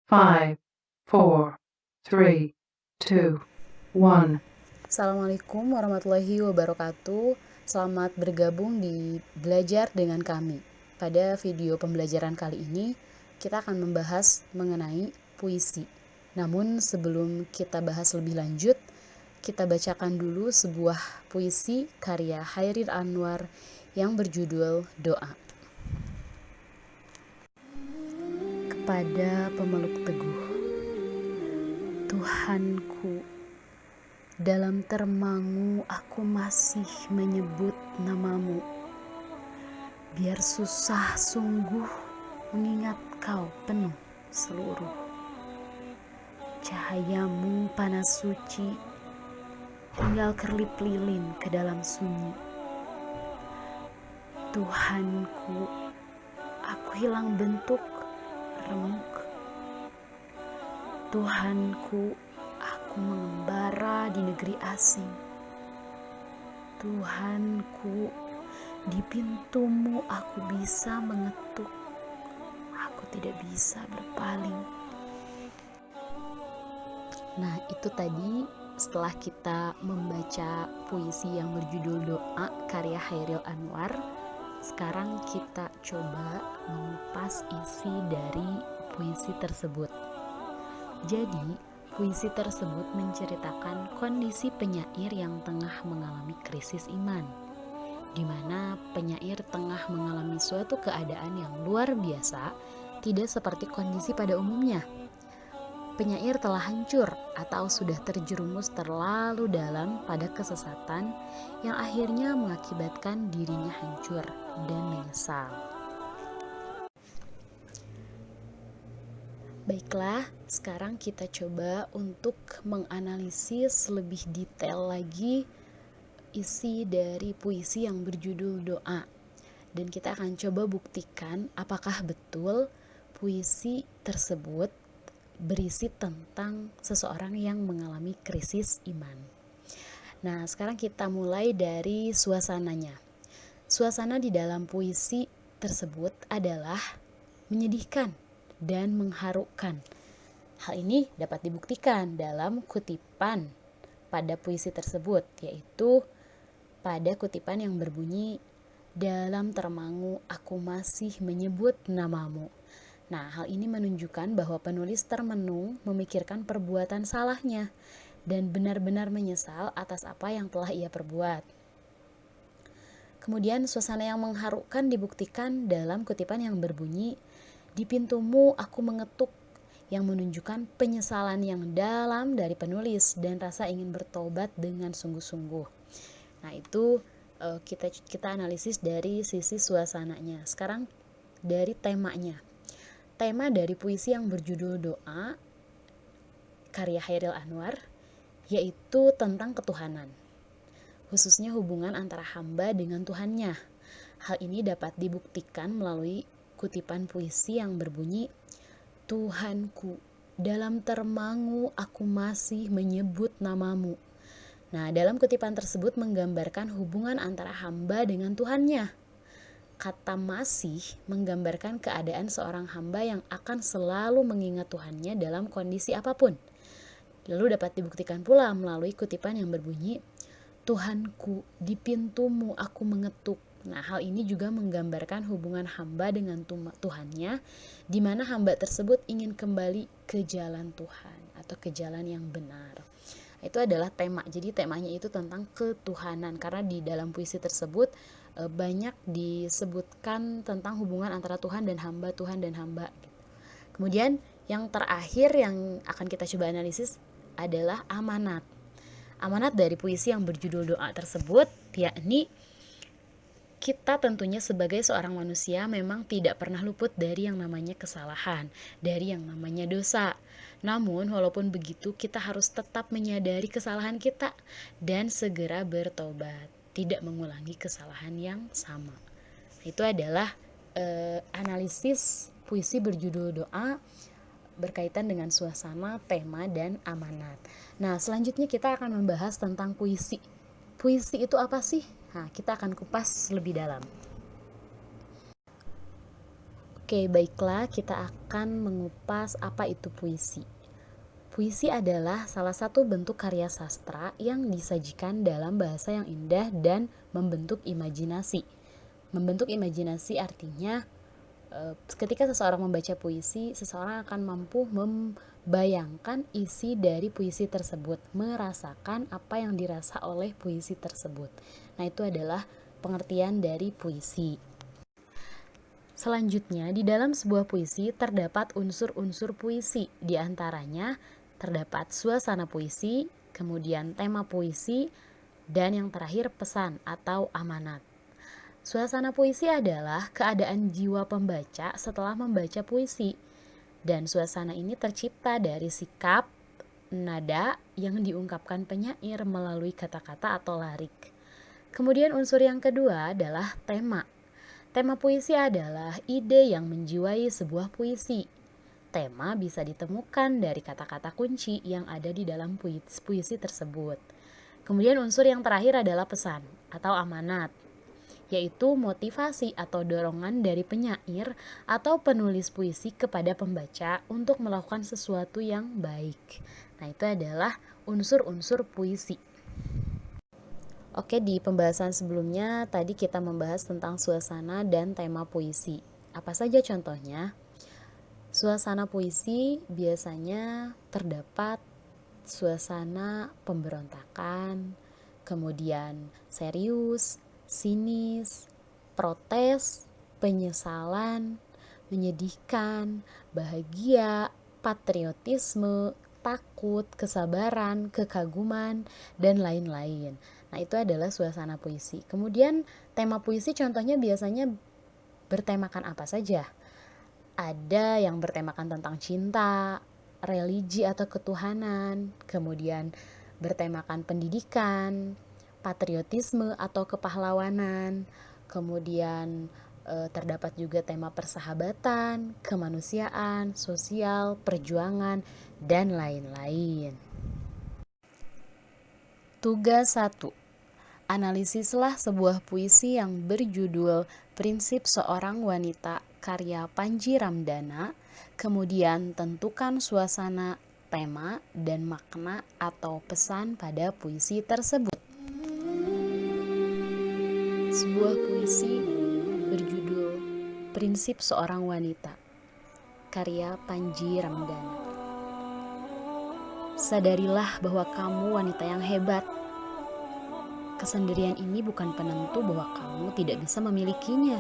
5, 4, 3, 2, 1. Assalamualaikum warahmatullahi wabarakatuh. Selamat bergabung di Belajar dengan kami. Pada video pembelajaran kali ini, kita akan membahas mengenai puisi. Namun sebelum kita bahas lebih lanjut, kita bacakan dulu sebuah puisi karya Chairil Anwar yang berjudul Doa. Kepada pemeluk teguh, Tuhanku, dalam termangu aku masih menyebut namamu. Biar susah sungguh mengingat kau penuh seluruh. Cahayamu panas suci, tinggal kerlip lilin ke dalam sunyi. Tuhanku, aku hilang bentuk, remuk. Tuhanku, aku mengembara di negeri asing. Tuhanku, di pintumu aku bisa mengetuk. Aku tidak bisa berpaling. Nah, itu tadi setelah kita membaca puisi yang berjudul Doa karya Chairil Anwar. Sekarang kita coba mengupas isi dari puisi tersebut. Jadi, puisi tersebut menceritakan kondisi penyair yang tengah mengalami krisis iman, di mana penyair tengah mengalami suatu keadaan yang luar biasa, tidak seperti kondisi pada umumnya. Penyair telah hancur atau sudah terjerumus terlalu dalam pada kesesatan yang akhirnya mengakibatkan dirinya hancur dan menyesal. Baiklah, sekarang kita coba untuk menganalisis lebih detail lagi isi dari puisi yang berjudul Doa. Dan kita akan coba buktikan apakah betul puisi tersebut berisi tentang seseorang yang mengalami krisis iman. Nah, sekarang kita mulai dari suasananya. Suasana di dalam puisi tersebut adalah menyedihkan dan mengharukan. Hal ini dapat dibuktikan dalam kutipan pada puisi tersebut, yaitu pada kutipan yang berbunyi, dalam termangu aku masih menyebut namamu. Nah, hal ini menunjukkan bahwa penulis termenung memikirkan perbuatan salahnya dan benar-benar menyesal atas apa yang telah ia perbuat. Kemudian suasana yang mengharukan dibuktikan dalam kutipan yang berbunyi, di pintumu aku mengetuk, yang menunjukkan penyesalan yang dalam dari penulis dan rasa ingin bertobat dengan sungguh-sungguh. Nah, itu kita analisis dari sisi suasananya. Sekarang dari temanya. Tema dari puisi yang berjudul Doa karya Chairil Anwar yaitu tentang ketuhanan, khususnya hubungan antara hamba dengan Tuhannya. Hal ini dapat dibuktikan melalui kutipan puisi yang berbunyi, Tuhanku, dalam termangu aku masih menyebut namamu. Nah, dalam kutipan tersebut menggambarkan hubungan antara hamba dengan Tuhannya. Kata masih menggambarkan keadaan seorang hamba yang akan selalu mengingat Tuhannya dalam kondisi apapun. Lalu dapat dibuktikan pula melalui kutipan yang berbunyi, Tuhanku, di pintumu aku mengetuk. Nah, hal ini juga menggambarkan hubungan hamba dengan Tuhannya, di mana hamba tersebut ingin kembali ke jalan Tuhan atau ke jalan yang benar. Itu adalah tema. Jadi temanya itu tentang ketuhanan, karena di dalam puisi tersebut banyak disebutkan tentang hubungan antara Tuhan dan hamba, Tuhan dan hamba. Kemudian yang terakhir yang akan kita coba analisis adalah amanat. Amanat dari puisi yang berjudul Doa tersebut yakni kita tentunya sebagai seorang manusia memang tidak pernah luput dari yang namanya kesalahan, dari yang namanya dosa. Namun walaupun begitu kita harus tetap menyadari kesalahan kita dan segera bertobat, tidak mengulangi kesalahan yang sama. Itu adalah analisis puisi berjudul Doa berkaitan dengan suasana, tema, dan amanat. Nah, selanjutnya kita akan membahas tentang puisi. Puisi itu apa sih? Nah, kita akan kupas lebih dalam. Oke, baiklah, kita akan mengupas apa itu puisi. Puisi adalah salah satu bentuk karya sastra yang disajikan dalam bahasa yang indah dan membentuk imajinasi. Membentuk imajinasi artinya ketika seseorang membaca puisi, seseorang akan mampu membayangkan isi dari puisi tersebut, merasakan apa yang dirasa oleh puisi tersebut. Nah, itu adalah pengertian dari puisi. Selanjutnya, di dalam sebuah puisi terdapat unsur-unsur puisi. Di antaranya terdapat suasana puisi, kemudian tema puisi, dan yang terakhir pesan atau amanat. Suasana puisi adalah keadaan jiwa pembaca setelah membaca puisi. Dan suasana ini tercipta dari sikap, nada yang diungkapkan penyair melalui kata-kata atau lirik. Kemudian unsur yang kedua adalah tema. Tema puisi adalah ide yang menjiwai sebuah puisi. Tema bisa ditemukan dari kata-kata kunci yang ada di dalam puisi tersebut. Kemudian unsur yang terakhir adalah pesan atau amanat, yaitu motivasi atau dorongan dari penyair atau penulis puisi kepada pembaca untuk melakukan sesuatu yang baik. Nah, itu adalah unsur-unsur puisi. Oke, di pembahasan sebelumnya tadi kita membahas tentang suasana dan tema puisi. Apa saja contohnya? Suasana puisi biasanya terdapat suasana pemberontakan, kemudian serius, sinis, protes, penyesalan, menyedihkan, bahagia, patriotisme, takut, kesabaran, kekaguman, dan lain-lain. Nah, itu adalah suasana puisi. Kemudian tema puisi contohnya biasanya bertemakan apa saja? Ada yang bertemakan tentang cinta, religi atau ketuhanan, kemudian bertemakan pendidikan, patriotisme atau kepahlawanan, kemudian terdapat juga tema persahabatan, kemanusiaan, sosial, perjuangan, dan lain-lain. Tugas 1. Analisislah sebuah puisi yang berjudul Prinsip Seorang Wanita karya Panji Ramdana, kemudian tentukan suasana, tema, dan makna atau pesan pada puisi tersebut. Sebuah puisi berjudul Prinsip Seorang Wanita karya Panji Ramdana. Sadarilah bahwa kamu wanita yang hebat. Kesendirian ini bukan penentu bahwa kamu tidak bisa memilikinya.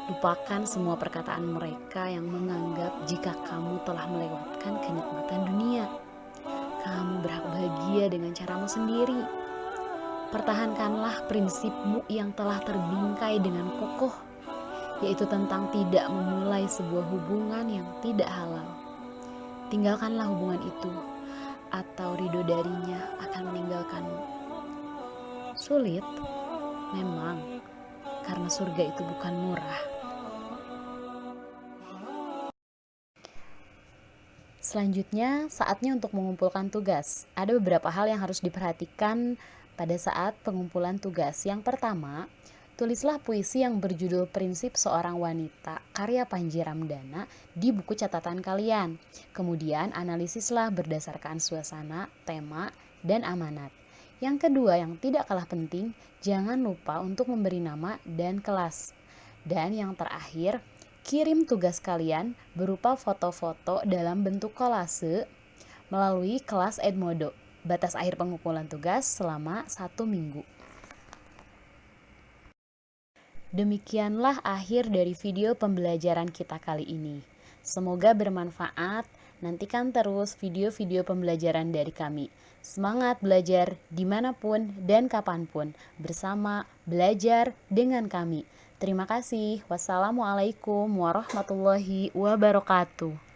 Lupakan semua perkataan mereka yang menganggap jika kamu telah melewatkan kenikmatan dunia. Kamu berhak bahagia dengan caramu sendiri. Pertahankanlah prinsipmu yang telah terbingkai dengan kokoh, yaitu tentang tidak memulai sebuah hubungan yang tidak halal. Tinggalkanlah hubungan itu, atau ridho darinya akan meninggalkanmu. Sulit, memang, karena surga itu bukan murah. Selanjutnya, saatnya untuk mengumpulkan tugas. Ada beberapa hal yang harus diperhatikan pada saat pengumpulan tugas. Yang pertama, tulislah puisi yang berjudul Prinsip Seorang Wanita karya Panji Ramdana di buku catatan kalian. Kemudian, analisislah berdasarkan suasana, tema, dan amanat. Yang kedua, yang tidak kalah penting, jangan lupa untuk memberi nama dan kelas. Dan yang terakhir, kirim tugas kalian berupa foto-foto dalam bentuk kolase melalui kelas Edmodo. Batas akhir pengumpulan tugas selama 1 minggu. Demikianlah akhir dari video pembelajaran kita kali ini. Semoga bermanfaat. Nantikan terus video-video pembelajaran dari kami. Semangat belajar dimanapun dan kapanpun bersama belajar dengan kami. Terima kasih. Wassalamualaikum warahmatullahi wabarakatuh.